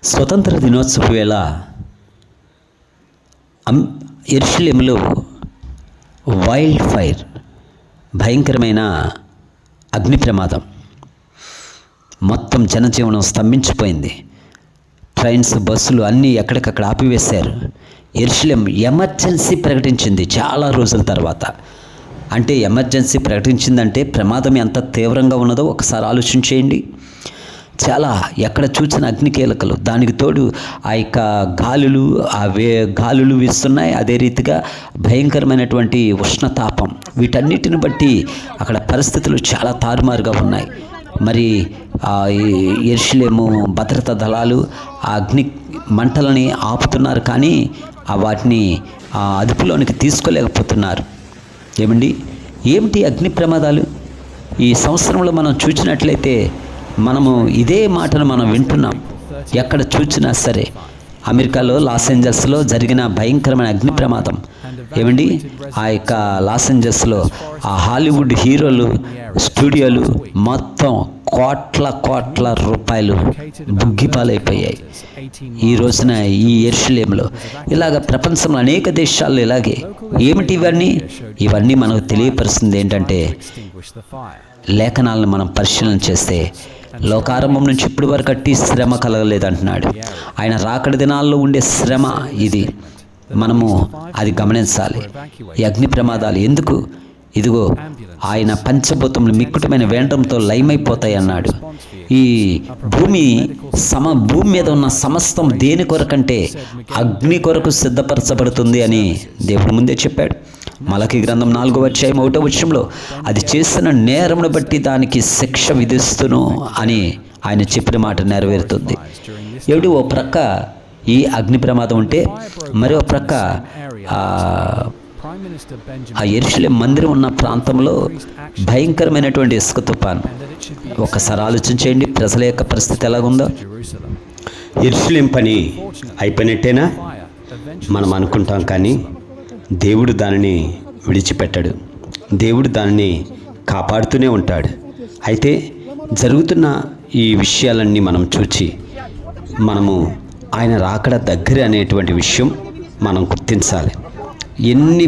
స్వతంత్ర దినోత్సవ వేళ యెరూషలేములో వైల్డ్ ఫైర్, భయంకరమైన అగ్ని ప్రమాదం. మొత్తం జనజీవనం స్తంభించిపోయింది. ట్రైన్స్, బస్సులు అన్నీ ఎక్కడికక్కడ ఆపివేశారు. యెరూషలేం ఎమర్జెన్సీ ప్రకటించింది చాలా రోజుల తర్వాత. అంటే ఎమర్జెన్సీ ప్రకటించిందంటే ప్రమాదం ఎంత తీవ్రంగా ఉన్నదో ఒకసారి ఆలోచించేయండి. చాలా ఎక్కడ చూసిన అగ్నికీలకలు, దానికి తోడు ఆ యొక్క గాలులు వీస్తున్నాయి. అదే రీతిగా భయంకరమైనటువంటి ఉష్ణతాపం, వీటన్నిటిని బట్టి అక్కడ పరిస్థితులు చాలా తారుమారుగా ఉన్నాయి. మరి యెరూషలేము భద్రతా దళాలు ఆ అగ్ని మంటలని ఆపుతున్నారు, కానీ వాటిని అదుపులోనికి తీసుకోలేకపోతున్నారు. ఏమిటి అగ్ని ప్రమాదాలు? ఈ సంవత్సరంలో మనం చూసినట్లయితే మనము ఇదే మాటను మనం వింటున్నాం. ఎక్కడ చూసినా సరే అమెరికాలో లాస్ ఏంజల్స్లో జరిగిన భయంకరమైన అగ్ని ప్రమాదం. ఆ యొక్క లాస్ ఏంజల్స్లో ఆ హాలీవుడ్ హీరోలు స్టూడియోలు మొత్తం కోట్ల రూపాయలు బుగ్గిపాలైపోయాయి. ఈ రోజున ఈ యెరూషలేములో ఇలాగ ప్రపంచంలో అనేక దేశాల్లో ఇలాగే. ఏమిటి ఇవన్నీ మనకు తెలియపరుస్తుంది ఏంటంటే, లేఖనాలను మనం పరిశీలన చేస్తే లోకారంభం నుంచి ఇప్పటి వరకు అట్టి శ్రమ కలగలేదంటున్నాడు. ఆయన రాకడ దినాల్లో ఉండే శ్రమ ఇది. మనము అది గమనించాలి. ఈ అగ్ని ప్రమాదాలు ఎందుకు? ఇదిగో ఆయన పంచభూతములు మిక్కుటమైన వేండ్రంతో లయమైపోతాయి అన్నాడు. ఈ భూమి మీద ఉన్న సమస్తం దేని కొరకంటే అగ్ని కొరకు సిద్ధపరచబడుతుంది అని దేవుడు ముందే చెప్పాడు. మలకి గ్రంథం 4వ అధ్యాయం 1వ వచనంలో అది చేసిన నేరమును బట్టి దానికి శిక్ష విధిస్తును అని ఆయన చెప్పిన మాట నెరవేరుతుంది. ఓ ప్రక్క ఈ అగ్ని ప్రమాదం ఉంటే, మరో ప్రక్క ఆ యెరూషలేం మందిరం ఉన్న ప్రాంతంలో భయంకరమైనటువంటి ఇసుక తుఫాను. ఒకసారి ఆలోచించేయండి, ప్రజల యొక్క పరిస్థితి ఎలాగుందో. యెరూషలేం పని అయిపోయినట్టేనా మనం అనుకుంటాం, కానీ దేవుడు దానిని విడిచిపెట్టాడు. దేవుడు దానిని కాపాడుతూనే ఉంటాడు. అయితే జరుగుతున్న ఈ విషయాలన్నీ మనం చూచి మనము ఆయన రాకడ దగ్గర అనేటువంటి విషయం మనం గుర్తించాలి. ఎన్ని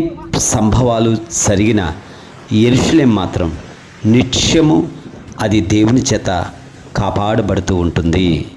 సంభవాలు జరిగినా యెరూషలేం మాత్రం నిత్యము అది దేవుని చేత కాపాడబడుతూ ఉంటుంది.